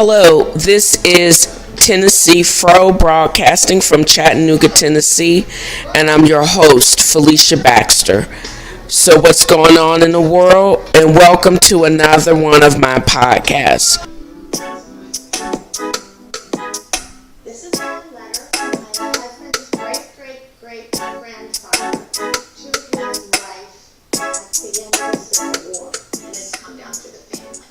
Hello, this is TNFro broadcasting from Chattanooga, Tennessee, and I'm your host, Felicia Baxter. So, what's going on in the world? And welcome to another one of my podcasts. This is a letter from my husband's great-great-great-grandfather to his wife at the end of the Civil War, and it's come down to the family.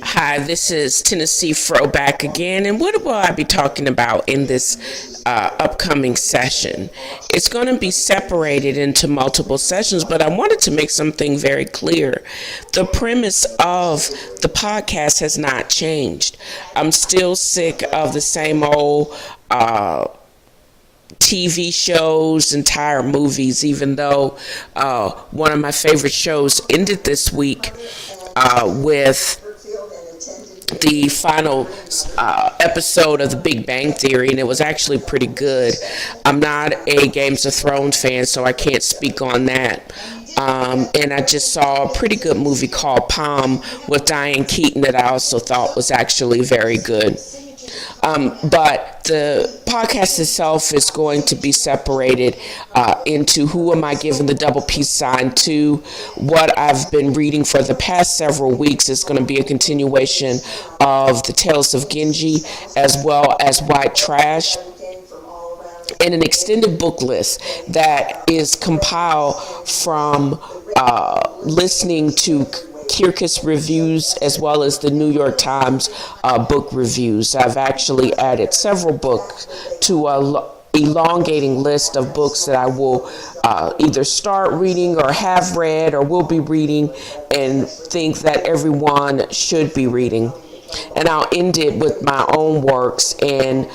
Hi, this is TNFro back again, and what will I be talking about in this upcoming session? It's going to be separated into multiple sessions, but I wanted to make something very clear. The premise of the podcast has not changed. I'm still sick of the same old TV shows, entire movies, even though one of my favorite shows ended this week with the final episode of The Big Bang Theory, and it was actually pretty good. I'm not a Games of Thrones fan, so I can't speak on that. And I just saw a pretty good movie called Palm with Diane Keaton that I also thought was actually very good. But the podcast itself is going to be separated into who am I giving the double peace sign to, what I've been reading for the past several weeks. Is going to be a continuation of the Tales of Genji as well as White Trash, and an extended book list that is compiled from listening to Kirkus reviews as well as the New York Times book reviews. I've actually added several books to a elongating list of books that I will either start reading or have read or will be reading and think that everyone should be reading. And I'll end it with my own works and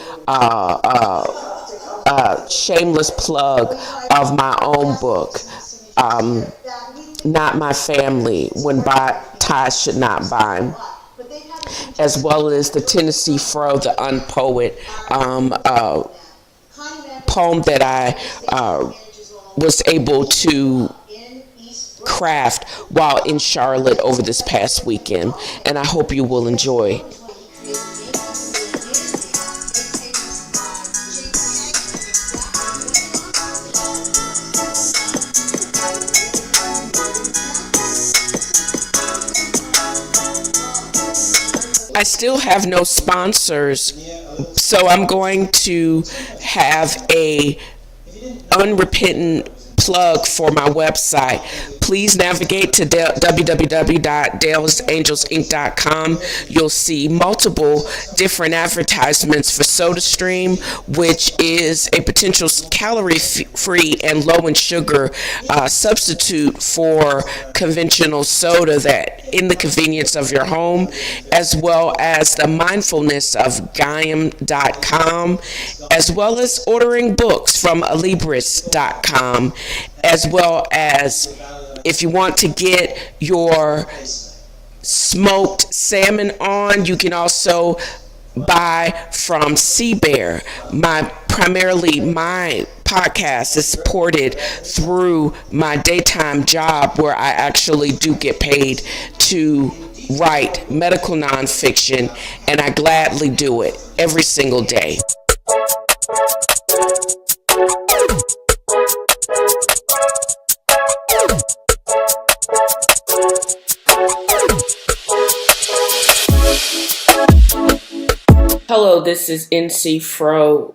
shameless plug of my own book. Not My Family, When Ties Should Not Bind, as well as the TNFro the Unpoet poem that I was able to craft while in Charlotte over this past weekend, and I hope you will enjoy. I still have no sponsors, so I'm going to have a unrepentant plug for my website. Please navigate to www.dalesangelsinc.com. You'll see multiple different advertisements for SodaStream, which is a potential calorie-free and low in sugar substitute for conventional soda that in the convenience of your home, as well as the mindfulness of Gaiam.com, as well as ordering books from Alibris.com, as well as if you want to get your smoked salmon on, you can also buy from Sea Bear. Primarily my podcast is supported through my daytime job where I actually do get paid to write medical nonfiction, and I gladly do it every single day. Hello, this is NCFro,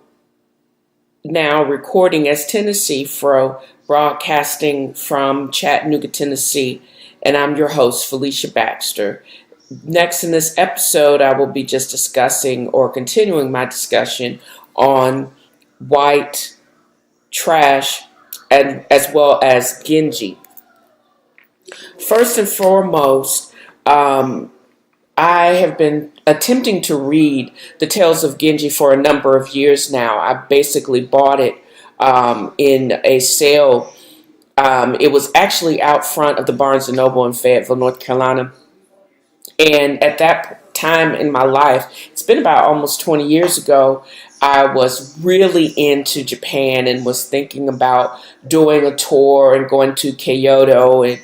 now recording as TNFro, broadcasting from Chattanooga, Tennessee, and I'm your host, Felicia Baxter. Next in this episode, I will be just discussing or continuing my discussion on White Trash and as well as Genji. First and foremost, I have been attempting to read The Tales of Genji for a number of years now. I basically bought it in a sale. It was actually out front of the Barnes & Noble in Fayetteville, North Carolina. And at that time in my life, it's been about almost 20 years ago, I was really into Japan and was thinking about doing a tour and going to Kyoto and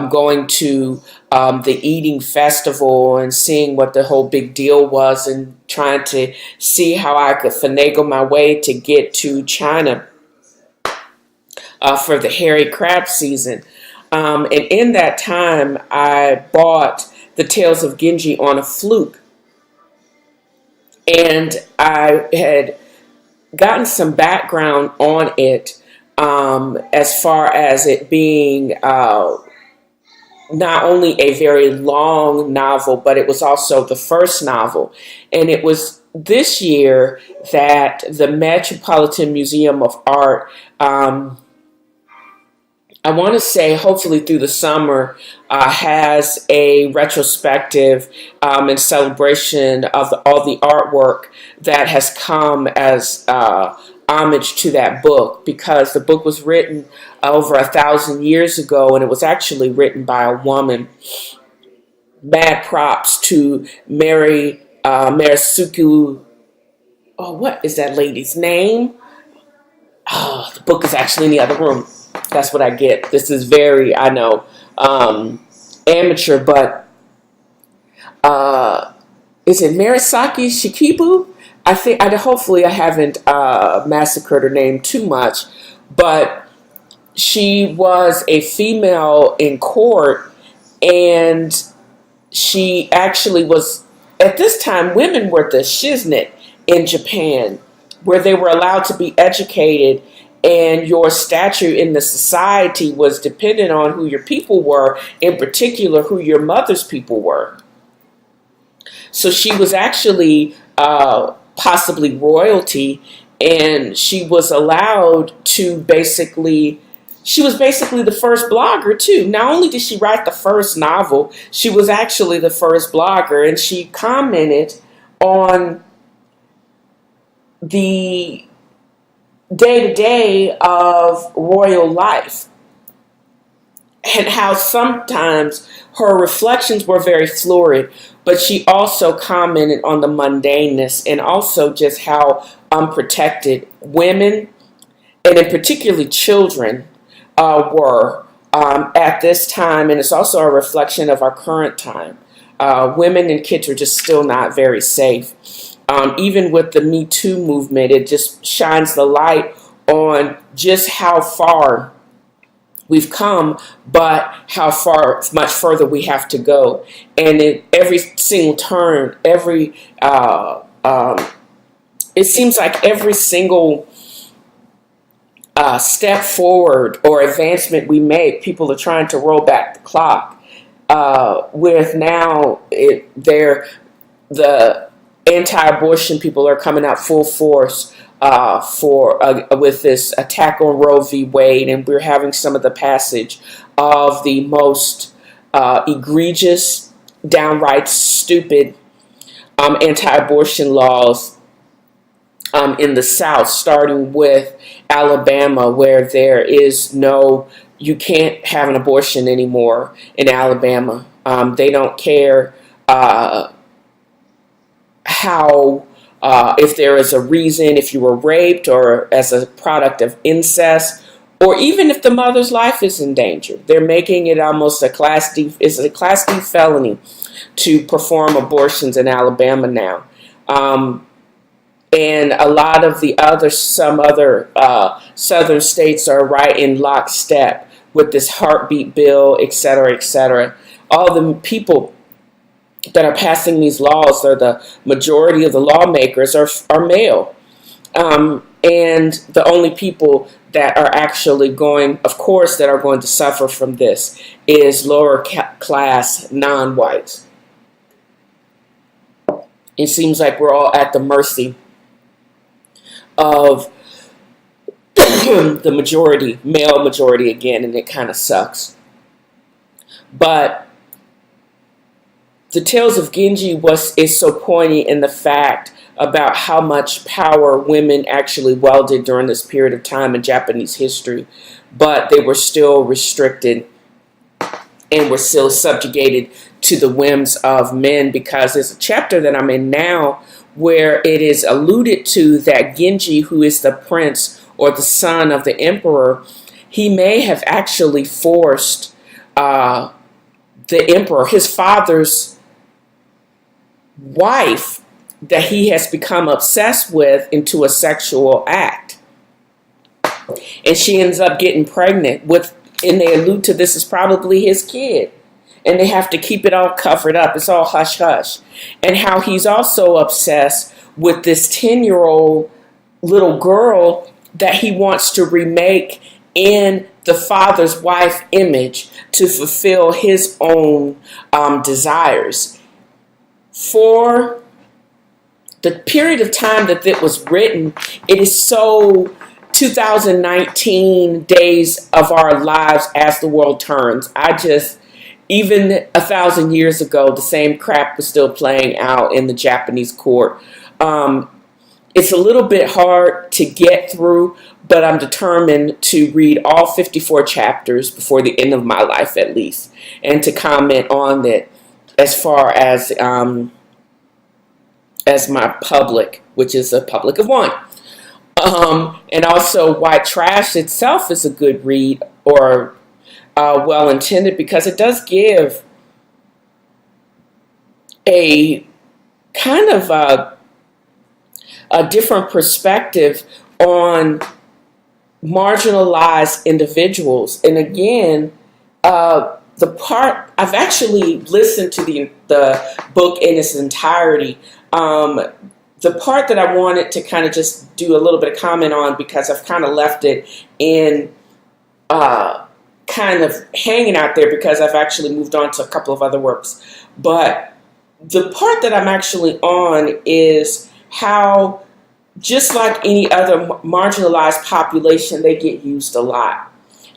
going to the eating festival and seeing what the whole big deal was and trying to see how I could finagle my way to get to China for the hairy crab season. And in that time, I bought the Tales of Genji on a fluke. And I had gotten some background on it as far as it being not only a very long novel, but it was also the first novel. And it was this year that the Metropolitan Museum of Art, I want to say hopefully through the summer, has a retrospective and celebration of all the artwork that has come as homage to that book, because the book was written over 1,000 years ago, and it was actually written by a woman. Mad props to Mary Marisuku. Oh, what is that lady's name? Oh, the book is actually in the other room. That's what I get. This is very, I know, amateur, but is it Marisaki Shikibu? Hopefully I haven't massacred her name too much, but she was a female in court, and she actually was, at this time, women were the shiznit in Japan, where they were allowed to be educated, and your stature in the society was dependent on who your people were, in particular who your mother's people were. So she was actually possibly royalty, and she was allowed to she was basically the first blogger too. Not only did she write the first novel, she was actually the first blogger, and she commented on the day-to-day of royal life and how sometimes her reflections were very florid, but she also commented on the mundaneness and also just how unprotected women, and in particularly children, were at this time. And it's also a reflection of our current time. Women and kids are just still not very safe. Even with the Me Too movement, it just shines the light on just how far we've come, but how much further we have to go. And in every single turn, it seems like every single step forward or advancement we make, people are trying to roll back the clock. With now, the anti-abortion people are coming out full force with this attack on Roe v. Wade, and we're having some of the passage of the most egregious, downright stupid anti-abortion laws in the South, starting with Alabama, where you can't have an abortion anymore in Alabama. They don't care if there is a reason, if you were raped or as a product of incest, or even if the mother's life is in danger. They're making it almost a Class D felony to perform abortions in Alabama now. And a lot of some other southern states are right in lockstep with this heartbeat bill, et cetera, et cetera. All the people that are passing these laws, or the majority of the lawmakers, are male. And the only people that are actually going to suffer from this is lower class non-whites. It seems like we're all at the mercy of the male majority again, and it kind of sucks. But the Tales of Genji is so poignant in the fact about how much power women actually wielded during this period of time in Japanese history, but they were still restricted and were still subjugated to the whims of men, because there's a chapter that I'm in now where it is alluded to that Genji, who is the prince or the son of the emperor, he may have actually forced the emperor, his father's wife, that he has become obsessed with into a sexual act. And she ends up getting pregnant with, and they allude to this as probably his kid. And they have to keep it all covered up. It's all hush hush. And how he's also obsessed with this 10-year-old little girl that he wants to remake in the father's wife image to fulfill his own desires. For the period of time that it was written, it is so 2019 days of our lives as the world turns. Even 1,000 years ago, the same crap was still playing out in the Japanese court. It's a little bit hard to get through, but I'm determined to read all 54 chapters before the end of my life, at least, and to comment on it as far as my public, which is a public of one. And also, White Trash itself is a good read, or well intended, because it does give a kind of a different perspective on marginalized individuals. And again, the part, I've actually listened to the book in its entirety. The part that I wanted to kind of just do a little bit of comment on, because I've kind of left it in kind of hanging out there, because I've actually moved on to a couple of other works. But the part that I'm actually on is how, just like any other marginalized population, they get used a lot.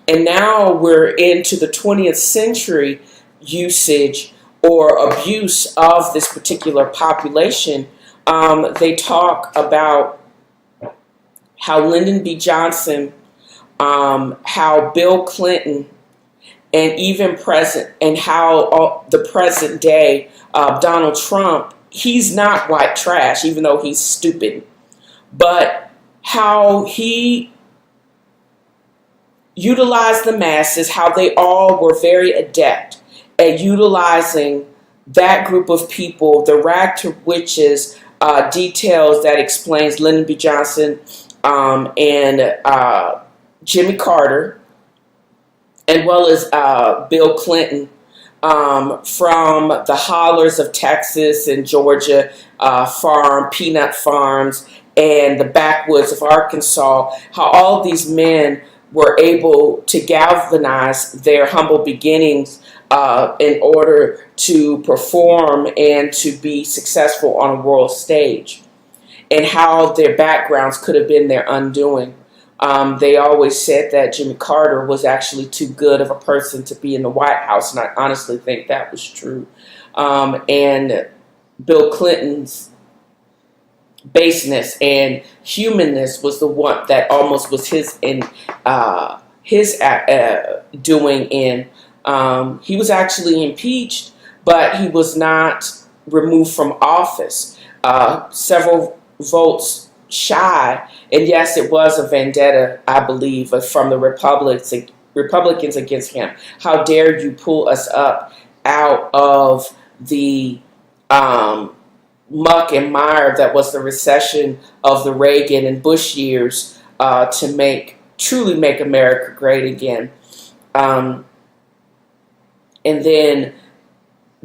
And now we're into the 20th century usage or abuse of this particular population. They talk about how Lyndon B. Johnson, how Bill Clinton, and even how the present day Donald Trump, he's not white trash, even though he's stupid, but how he utilized the masses, how they all were very adept at utilizing that group of people, the rag to riches details that explains Lyndon B. Johnson and Jimmy Carter, as well as Bill Clinton, from the hollers of Texas and Georgia, peanut farms, and the backwoods of Arkansas, how all these men were able to galvanize their humble beginnings in order to perform and to be successful on a world stage, and how their backgrounds could have been their undoing. They always said that Jimmy Carter was actually too good of a person to be in the White House, and I honestly think that was true. And Bill Clinton's baseness and humanness was the one that almost was his doing in. He was actually impeached, but he was not removed from office. Several votes shy, and yes, it was a vendetta, I believe, from the Republicans against him. How dare you pull us up out of the muck and mire that was the recession of the Reagan and Bush years to truly make America great again. And then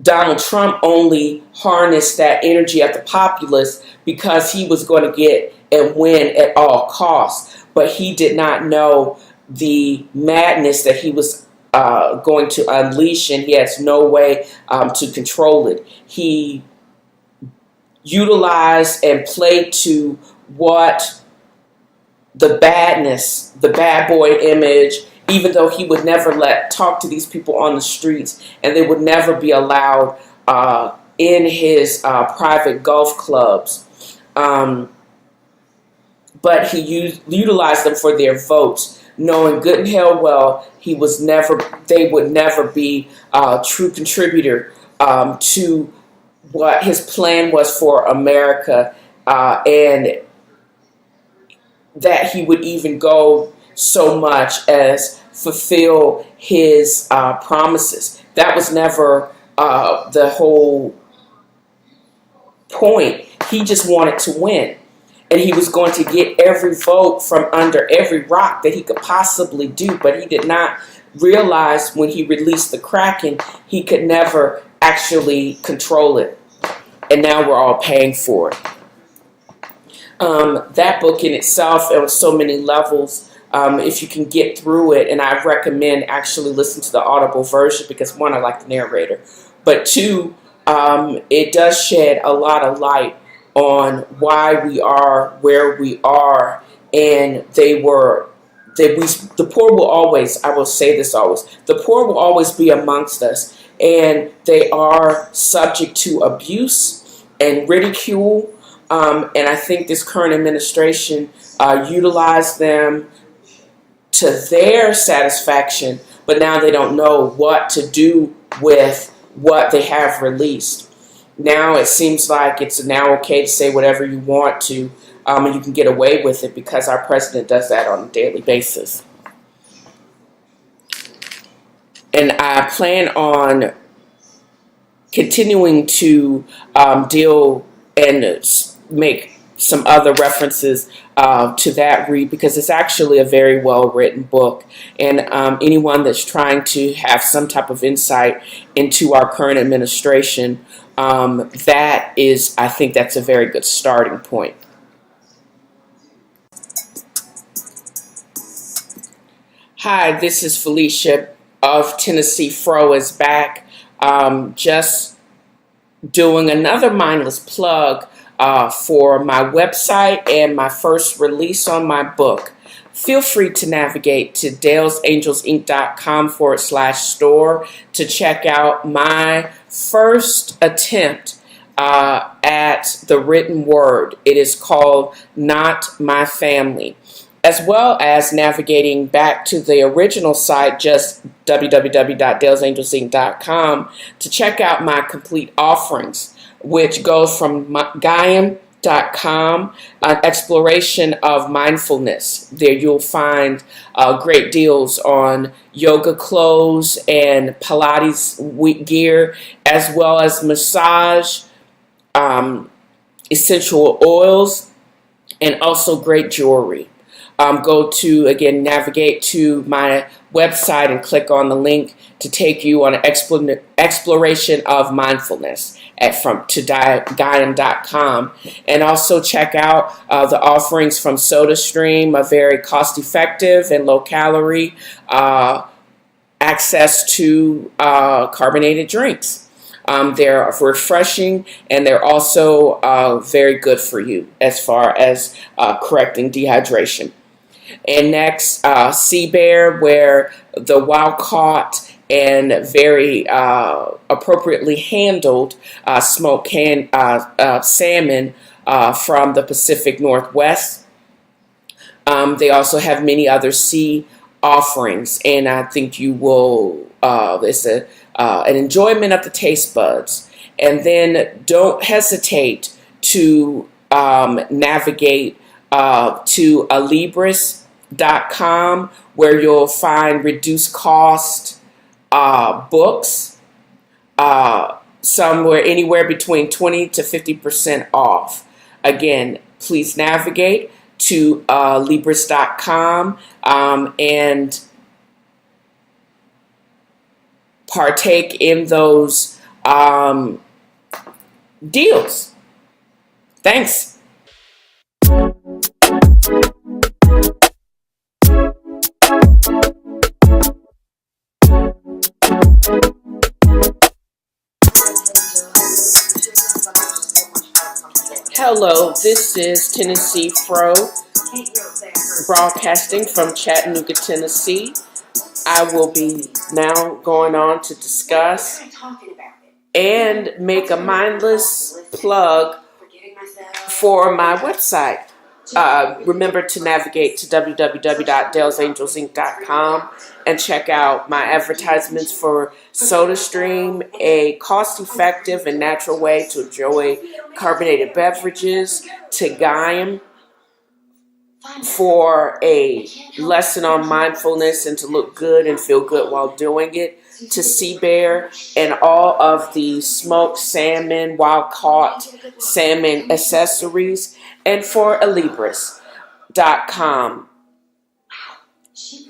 Donald Trump only harnessed that energy at the populace because he was going to get and win at all costs. But he did not know the madness that he was going to unleash, and he has no way to control it. He utilized and played to what the badness, the bad boy image, even though he would never talk to these people on the streets, and they would never be allowed in his private golf clubs. But he utilized them for their votes, knowing good and hell well they would never be a true contributor to what his plan was for America, and that he would even go so much as fulfill his promises. That was never the whole point. He just wanted to win. And he was going to get every vote from under every rock that he could possibly do. But he did not realize when he released the Kraken, he could never actually control it. And now we're all paying for it. That book in itself, on so many levels, if you can get through it, and I recommend actually listen to the Audible version because, one, I like the narrator, but two, it does shed a lot of light on why we are where we are, and the poor will always, I will say this always, the poor will always be amongst us, and they are subject to abuse and ridicule. And I think this current administration utilized them to their satisfaction, but now they don't know what to do with what they have released. Now it seems like it's now okay to say whatever you want to, and you can get away with it because our president does that on a daily basis. And I plan on continuing to deal and make some other references to that read because it's actually a very well written book, and anyone that's trying to have some type of insight into our current administration, I think that's a very good starting point. Hi, this is Felicia of TNFro is back. Just doing another mindless plug for my website and my first release on my book. Feel free to navigate to dalesangelsinc.com/store to check out my first attempt at the written word. It is called Not My Family, as well as navigating back to the original site, just www.dalesangelsinc.com, to check out my complete offerings, which goes from Gaiam.com, an exploration of mindfulness. There you'll find great deals on yoga clothes and Pilates gear, as well as massage, essential oils, and also great jewelry. Navigate to my website and click on the link to take you on an exploration of mindfulness to Gaiam.com. And also check out the offerings from SodaStream, a very cost-effective and low-calorie access to carbonated drinks. They're refreshing, and they're also very good for you as far as correcting dehydration. And next, Sea Bear, where the wild-caught and very appropriately handled smoked salmon from the Pacific Northwest. They also have many other sea offerings, and I think you will, it's an enjoyment of the taste buds. And then don't hesitate to navigate to Alibris.com, where you'll find reduced cost books, anywhere between 20 to 50% off. Again, please navigate to Libris.com and partake in those deals. Thanks. Hello, this is TNFro, broadcasting from Chattanooga, Tennessee. I will be now going on to discuss and make a mindless plug for my website. Remember to navigate to www.dalesangelsinc.com and check out my advertisements for SodaStream, a cost-effective and natural way to enjoy carbonated beverages, to Gaiam, for a lesson on mindfulness and to look good and feel good while doing it, to Sea Bear and all of the smoked salmon, wild caught salmon accessories, and for Alibris.com,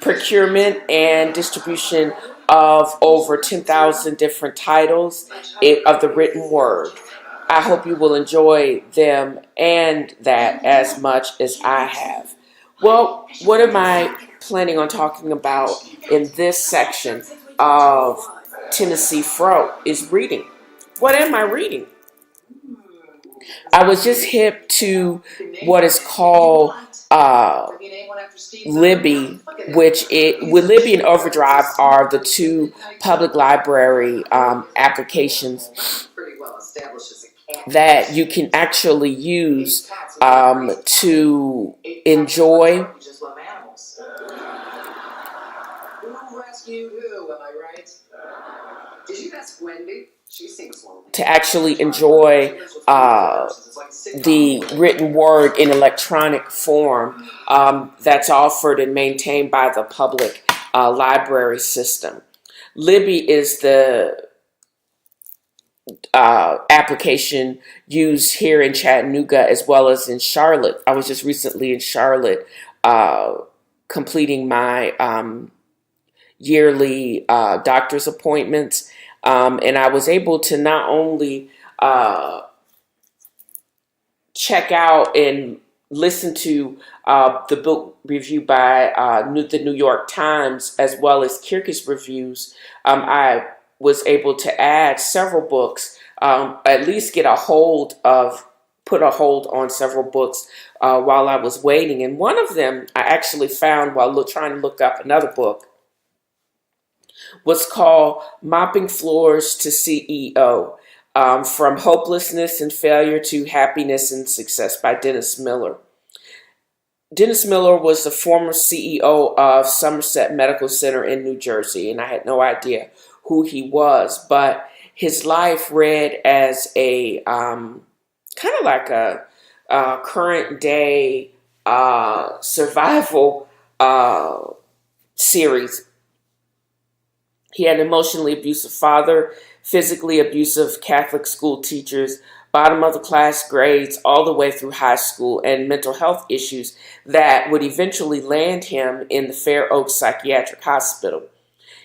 procurement and distribution of over 10,000 different titles of the written word. I hope you will enjoy them and that as much as I have. Well, what am I planning on talking about in this section of TNFro is reading. What am I reading? I was just hip to what is called Libby, Libby and Overdrive are the two public library applications that you can actually use to enjoy the written word in electronic form that's offered and maintained by the public library system. Libby is the application used here in Chattanooga as well as in Charlotte. I was just recently in Charlotte completing my yearly doctor's appointments, and I was able to not only check out and listen to the book review by the New York Times as well as Kirkus reviews. I was able to add several books, at least put a hold on several books while I was waiting. And one of them I actually found while trying to look up another book was called Mopping Floors to CEO, From Hopelessness and Failure to Happiness and Success by Dennis Miller. Dennis Miller was the former CEO of Somerset Medical Center in New Jersey, and I had no idea who he was, but his life read as a kind of like a current day survival series. He had an emotionally abusive father, physically abusive Catholic school teachers, bottom of the class grades all the way through high school, and mental health issues that would eventually land him in the Fair Oaks Psychiatric Hospital.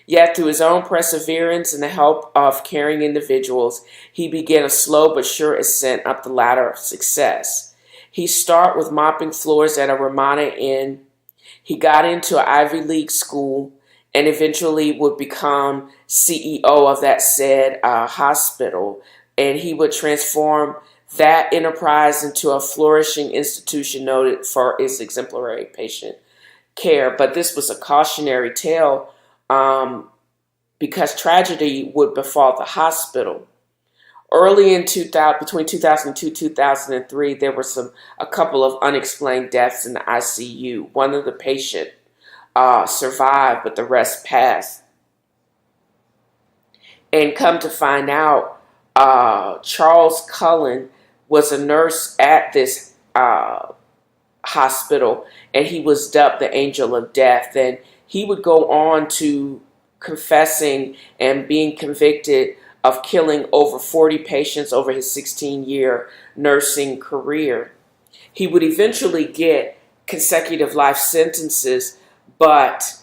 Yet through his own perseverance and the help of caring individuals, he began a slow but sure ascent up the ladder of success. He started with mopping floors at a Ramada Inn. He got into an Ivy League school and eventually would become CEO of that said hospital. And he would transform that enterprise into a flourishing institution noted for its exemplary patient care. But this was a cautionary tale because tragedy would befall the hospital. Early in 2000, between 2002 and 2003, there were a couple of unexplained deaths in the ICU. One of the patients survived, but the rest passed. And come to find out, Charles Cullen was a nurse at this hospital, and he was dubbed the Angel of Death. And he would go on to confessing and being convicted of killing over 40 patients over his 16-year nursing career. He would eventually get consecutive life sentences, but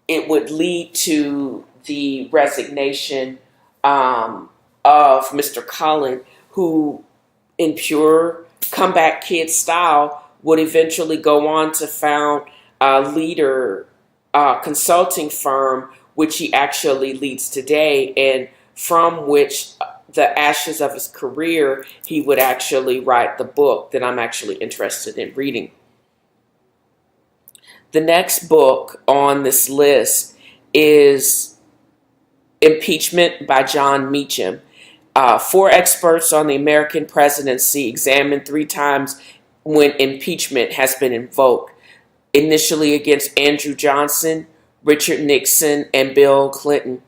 it would lead to the resignation of Mr. Cullen, who, in pure comeback kid style, would eventually go on to found a leader consulting firm, which he actually leads today, and from which the ashes of his career, he would actually write the book that I'm actually interested in reading. The next book on this list is Impeachment by John Meacham. 4 experts on the American presidency examined 3 times when impeachment has been invoked. Initially against Andrew Johnson, Richard Nixon, and Bill Clinton.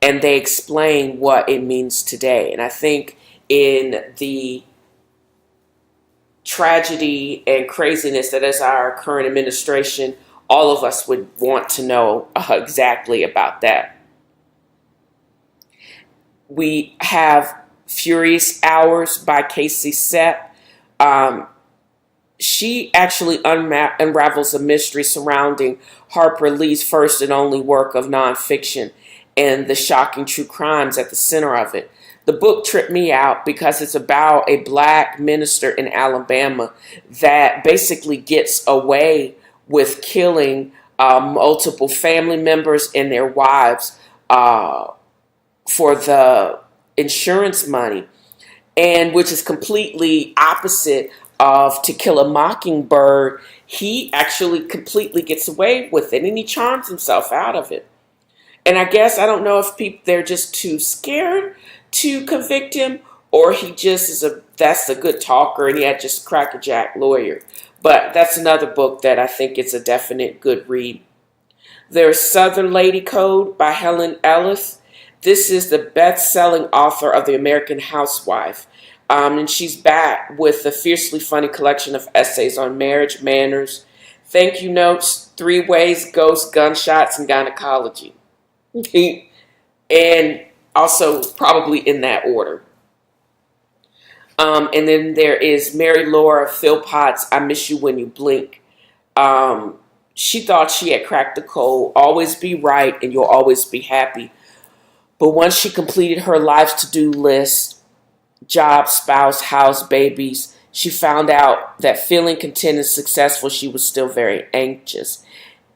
And they explain what it means today. And I think in the tragedy and craziness that is our current administration, all of us would want to know exactly about that. We have Furious Hours by Casey Sepp. She actually unravels a mystery surrounding Harper Lee's first and only work of nonfiction and the shocking true crimes at the center of it. The book tripped me out because it's about a black minister in Alabama that basically gets away with killing multiple family members and their wives for the insurance money, and which is completely opposite of To Kill a Mockingbird. He actually completely gets away with it, and he charms himself out of it. And I guess I don't know if they're just too scared to convict him, or he just is that's a good talker and he had just crackerjack lawyer. But that's another book that I think it's a definite good read. There's Southern Lady Code by Helen Ellis. This is the best-selling author of The American Housewife. And she's back with a fiercely funny collection of essays on marriage, manners, thank you notes, three-ways, ghosts, gunshots, and gynecology. And also probably in that order. And then there is Mary Laura Philpott's I Miss You When You Blink. She thought she had cracked the code, always be right and you'll always be happy. But once she completed her life's to-do list, job, spouse, house, babies, she found out that feeling content and successful, she was still very anxious.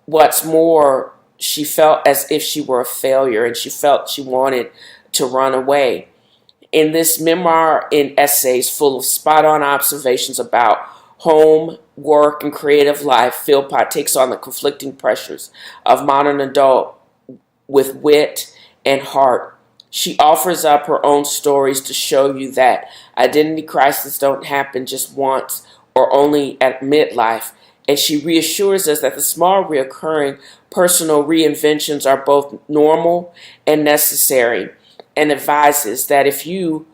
What's more, she felt as if she were a failure, and she felt she wanted to run away. In this memoir and essays full of spot-on observations about home, work, and creative life, Philpott takes on the conflicting pressures of modern adult with wit and heart. She offers up her own stories to show you that identity crises don't happen just once or only at midlife. And she reassures us that the small, reoccurring personal reinventions are both normal and necessary, and advises that if you're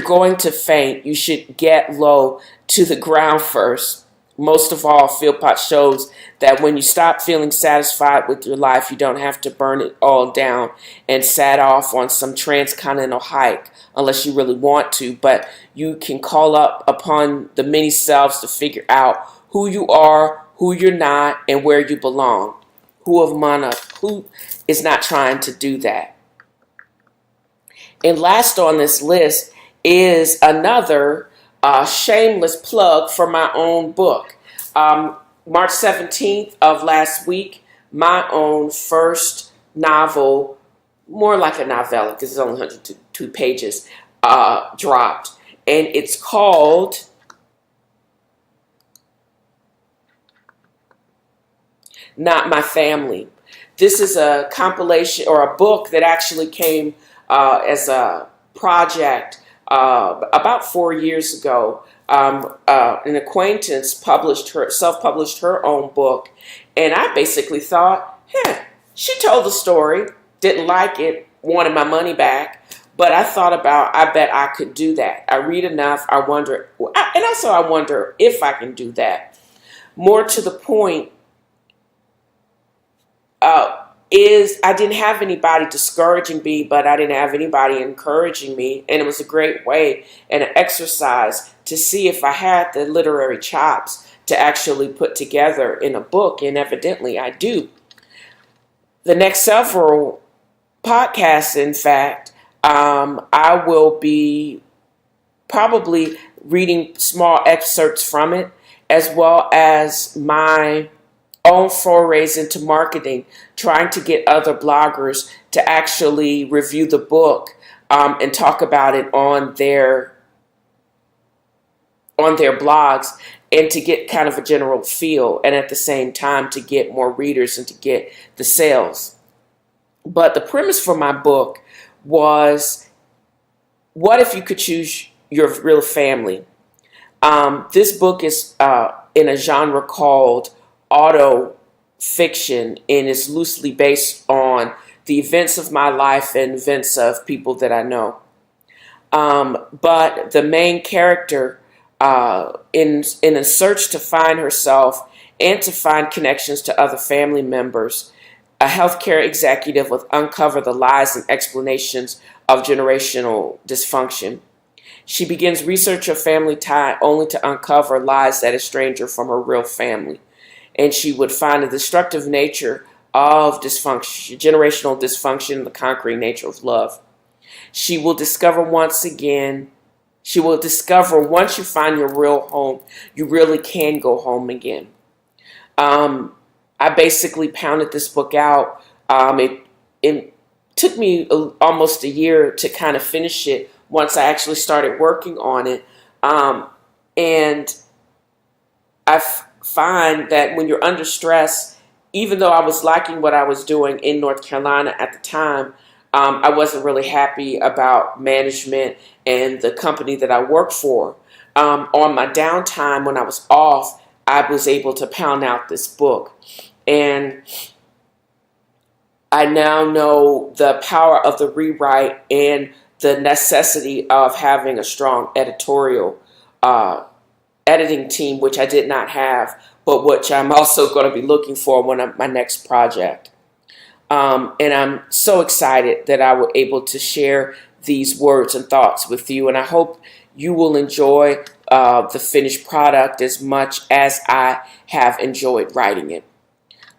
going to faint, you should get low to the ground first. Most of all, Philpott shows that when you stop feeling satisfied with your life, you don't have to burn it all down and set off on some transcontinental hike unless you really want to, but you can call up upon the many selves to figure out who you are, who you're not, and where you belong. Who is not trying to do that? And last on this list is another shameless plug for my own book. March 17th of last week, my own first novel, more like a novella because it's only 102 pages, dropped. And it's called Not My Family. This is a compilation or a book that actually came as a project about 4 years ago. An acquaintance self-published her own book, and I basically thought, she told the story, didn't like it, wanted my money back, but I thought about, I bet I could do that. I read enough, I wonder if I can do that. More to the point, is I didn't have anybody discouraging me, but I didn't have anybody encouraging me. And it was a great way and an exercise to see if I had the literary chops to actually put together in a book. And evidently I do. The next several podcasts, in fact, I will be probably reading small excerpts from it, as well as my own forays into marketing, trying to get other bloggers to actually review the book and talk about it on their blogs, and to get kind of a general feel, and at the same time to get more readers and to get the sales. But the premise for my book was, what if you could choose your real family? This book is in a genre called auto fiction, and is loosely based on the events of my life and events of people that I know. But the main character in a search to find herself and to find connections to other family members, a healthcare executive will uncover the lies and explanations of generational dysfunction. She begins research of family tie only to uncover lies that estrange her from her real family. And she would find the destructive nature of dysfunction, generational dysfunction, the conquering nature of love. She will discover once you find your real home, you really can go home again. I basically pounded this book out. It took me almost a year to kind of finish it once I actually started working on it. And I find that when you're under stress, even though I was liking what I was doing in North Carolina at the time, I wasn't really happy about management and the company that I worked for. On my downtime, when I was off, I was able to pound out this book. And I now know the power of the rewrite and the necessity of having a strong editorial editing team, which I did not have, but which I'm also going to be looking for my next project. And I'm so excited that I was able to share these words and thoughts with you. And I hope you will enjoy the finished product as much as I have enjoyed writing it.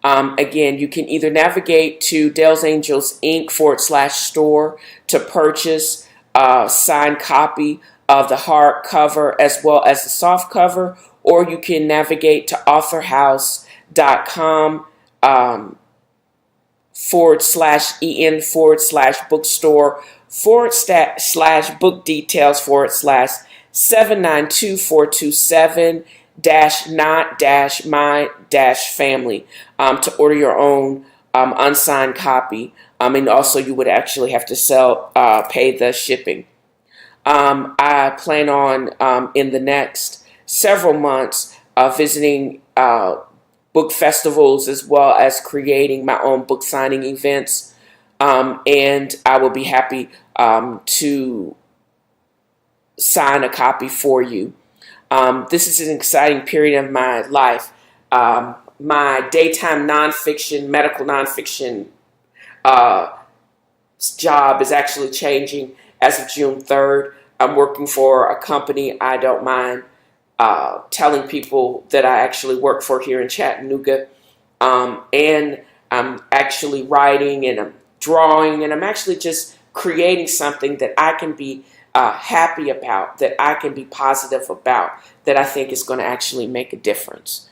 Again, you can either navigate to Dell's Angels Inc. /store to purchase a signed copy of the hardcover as well as the soft cover, or you can navigate to authorhouse.com /en/bookstore/book details /792-427 not-my-family to order your own unsigned copy. And also you would actually have to pay the shipping. I plan on in the next several months visiting book festivals as well as creating my own book signing events. And I will be happy to sign a copy for you. This is an exciting period of my life. My daytime nonfiction, medical nonfiction job is actually changing as of June 3rd. I'm working for a company I don't mind telling people that I actually work for here in Chattanooga. And I'm actually writing and I'm drawing and I'm actually just creating something that I can be happy about, that I can be positive about, that I think is going to actually make a difference.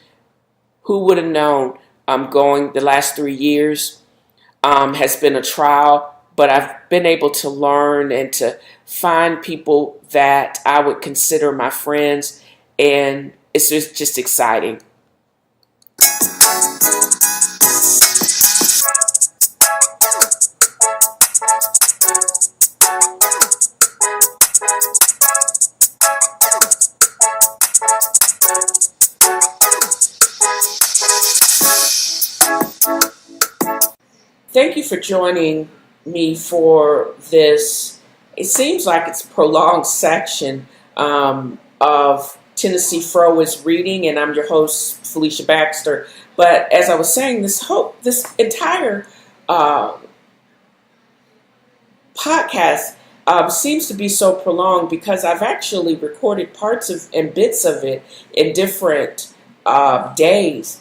Who would have known the last 3 years has been a trial, but I've been able to learn and to find people that I would consider my friends, and it's just exciting. Thank you for joining me for this. It seems like it's a prolonged section of TNFro is reading, and I'm your host, Felicia Baxter. But as I was saying, this entire podcast seems to be so prolonged because I've actually recorded parts of and bits of it in different days.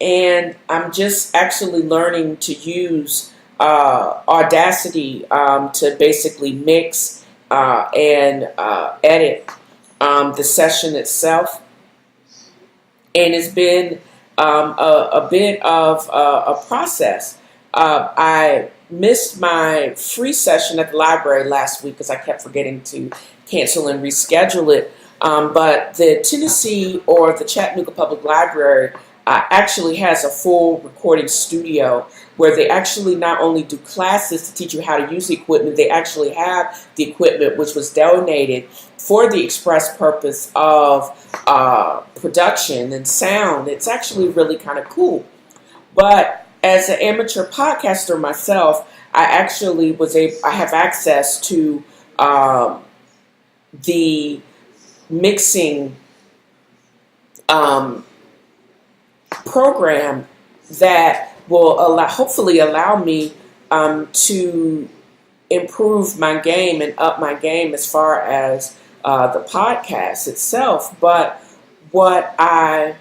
And I'm just actually learning to use Audacity to basically mix and edit the session itself. And it's been a bit of a process. I missed my free session at the library last week because I kept forgetting to cancel and reschedule it. But the Tennessee or the Chattanooga Public Library actually has a full recording studio where they actually not only do classes to teach you how to use the equipment, they actually have the equipment which was donated for the express purpose of production and sound. It's actually really kind of cool. But as an amateur podcaster myself, I have access to the mixing um, program that will hopefully allow me to improve my game and up my game as far as the podcast itself. But what I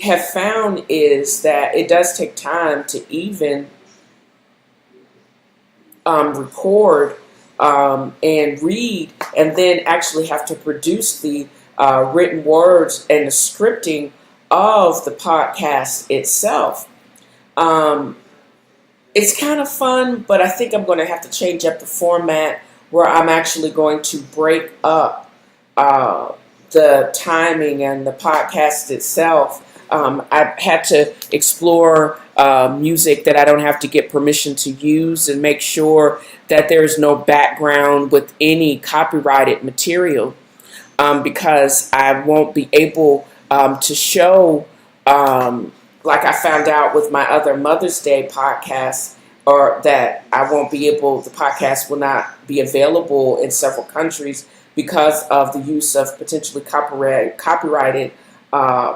have found is that it does take time to even record and read, and then actually have to produce the written words and the scripting of the podcast itself. It's kind of fun, but I think I'm going to have to change up the format where I'm actually going to break up the timing and the podcast itself. I had to explore music that I don't have to get permission to use, and make sure that there's no background with any copyrighted material, because I won't be able to show, like I found out with my other Mother's Day podcast, or that I won't be able, the podcast will not be available in several countries because of the use of potentially copyrighted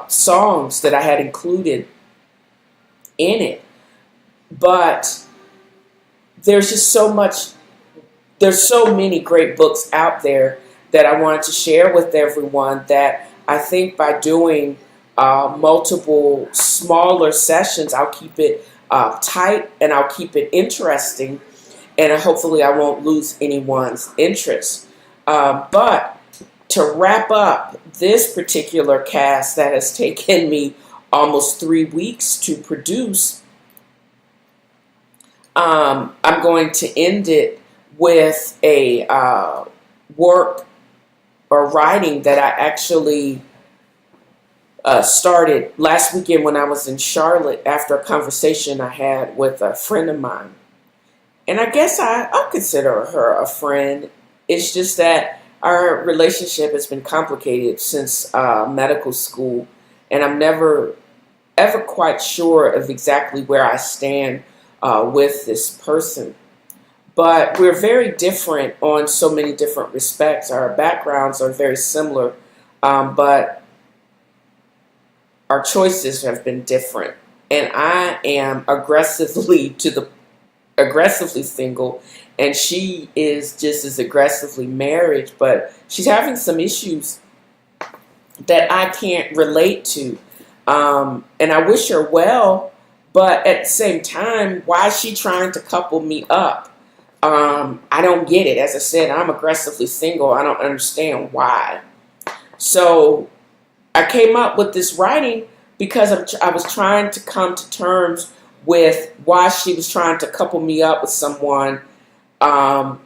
songs that I had included in it. But there's just there's so many great books out there that I wanted to share with everyone, that I think by doing multiple smaller sessions, I'll keep it tight and I'll keep it interesting, and hopefully I won't lose anyone's interest. But to wrap up this particular cast that has taken me almost 3 weeks to produce, I'm going to end it with a work or writing that I actually started last weekend when I was in Charlotte after a conversation I had with a friend of mine. And I guess I'll consider her a friend. It's just that our relationship has been complicated since medical school, and I'm never ever quite sure of exactly where I stand with this person. But we're very different on so many different respects. Our backgrounds are very similar, but our choices have been different. And I am aggressively single, and she is just as aggressively married, but she's having some issues that I can't relate to. And I wish her well, but at the same time, why is she trying to couple me up? I don't get it. As I said, I'm aggressively single. I don't understand why. So I came up with this writing because I was trying to come to terms with why she was trying to couple me up with someone, and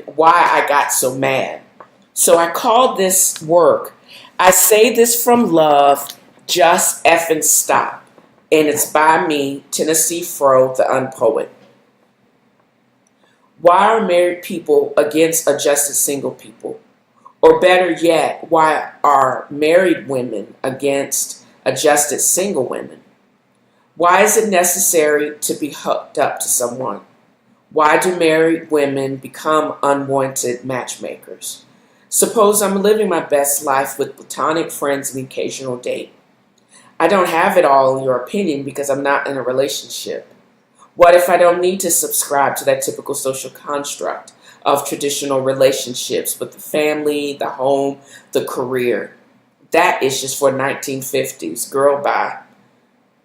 why I got so mad. So I called this work, I Say This From Love, Just Effing Stop. And it's by me, TNFro the Unpoet. Why are married people against adjusted single people? Or better yet, why are married women against adjusted single women? Why is it necessary to be hooked up to someone? Why do married women become unwanted matchmakers? Suppose I'm living my best life with platonic friends and occasional date. I don't have it all in your opinion because I'm not in a relationship. What if I don't need to subscribe to that typical social construct of traditional relationships with the family, the home, the career? That is just for 1950s. Girl, bye.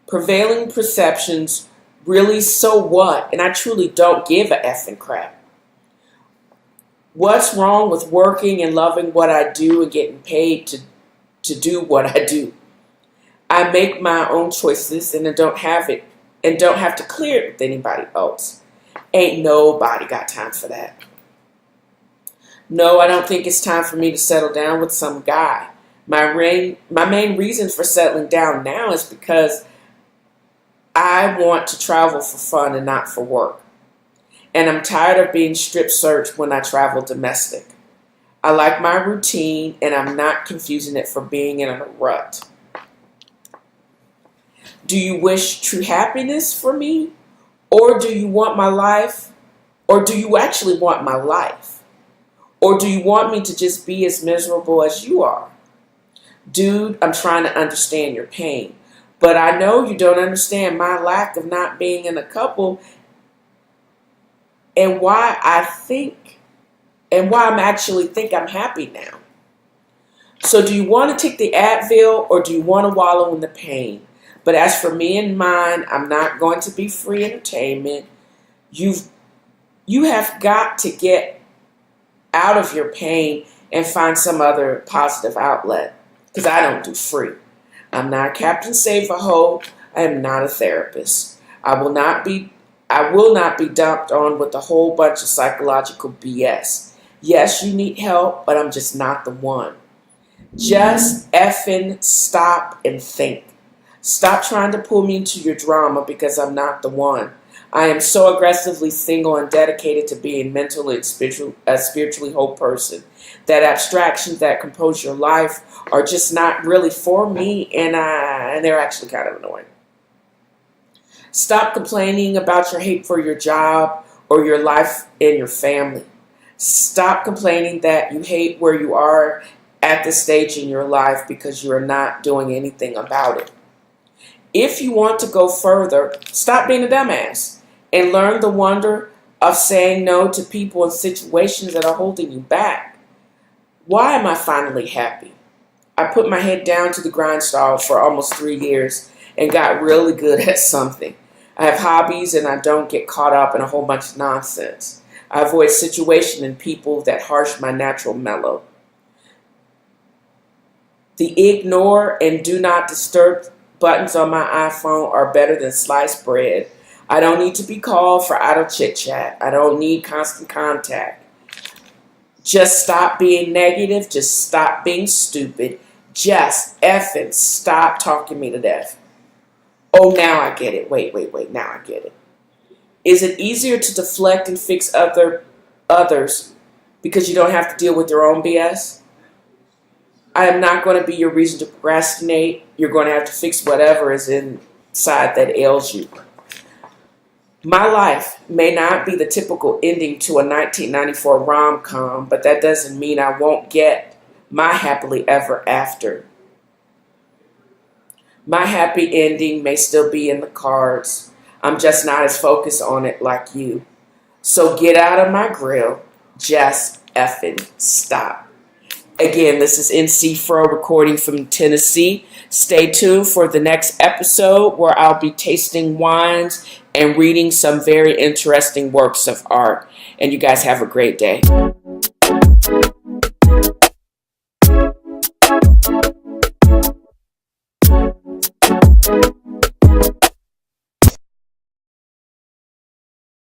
Prevailing perceptions, really, so what? And I truly don't give a effing crap. What's wrong with working and loving what I do and getting paid to do what I do? I make my own choices and I don't have to clear it with anybody else. Ain't nobody got time for that. No, I don't think it's time for me to settle down with some guy. My main reason for settling down now is because I want to travel for fun and not for work. And I'm tired of being strip searched when I travel domestic. I like my routine, and I'm not confusing it for being in a rut. Do you wish true happiness for me? Or do you want my life? Or do you actually want my life? Or do you want me to just be as miserable as you are? Dude, I'm trying to understand your pain. But I know you don't understand my lack of not being in a couple and why I'm actually think I'm happy now. So do you want to take the Advil or do you want to wallow in the pain? But as for me and mine, I'm not going to be free entertainment. You have got to get out of your pain and find some other positive outlet. Because I don't do free. I'm not Captain Save-A-Ho. I am not a therapist. I will not be dumped on with a whole bunch of psychological BS. Yes, you need help, but I'm just not the one. Just effing stop and think. Stop trying to pull me into your drama because I'm not the one. I am so aggressively single and dedicated to being mentally and spiritually whole person. That abstractions that compose your life are just not really for me, and they're actually kind of annoying. Stop complaining about your hate for your job or your life and your family. Stop complaining that you hate where you are at this stage in your life because you are not doing anything about it. If you want to go further, stop being a dumbass and learn the wonder of saying no to people and situations that are holding you back. Why am I finally happy? I put my head down to the grindstone for almost 3 years and got really good at something. I have hobbies and I don't get caught up in a whole bunch of nonsense. I avoid situations and people that harsh my natural mellow. The ignore and do not disturb buttons on my iPhone are better than sliced bread. I don't need to be called for idle chit-chat. I don't need constant contact. Just stop being negative. Just stop being stupid. Just effing stop talking me to death. Oh, now I get it. Wait. Now I get it. Is it easier to deflect and fix others because you don't have to deal with your own BS? I am not going to be your reason to procrastinate. You're going to have to fix whatever is inside that ails you. My life may not be the typical ending to a 1994 rom-com, but that doesn't mean I won't get my happily ever after. My happy ending may still be in the cards. I'm just not as focused on it like you. So get out of my grill. Just effing stop. Again, this is TNFro recording from Tennessee. Stay tuned for the next episode where I'll be tasting wines and reading some very interesting works of art. And you guys have a great day.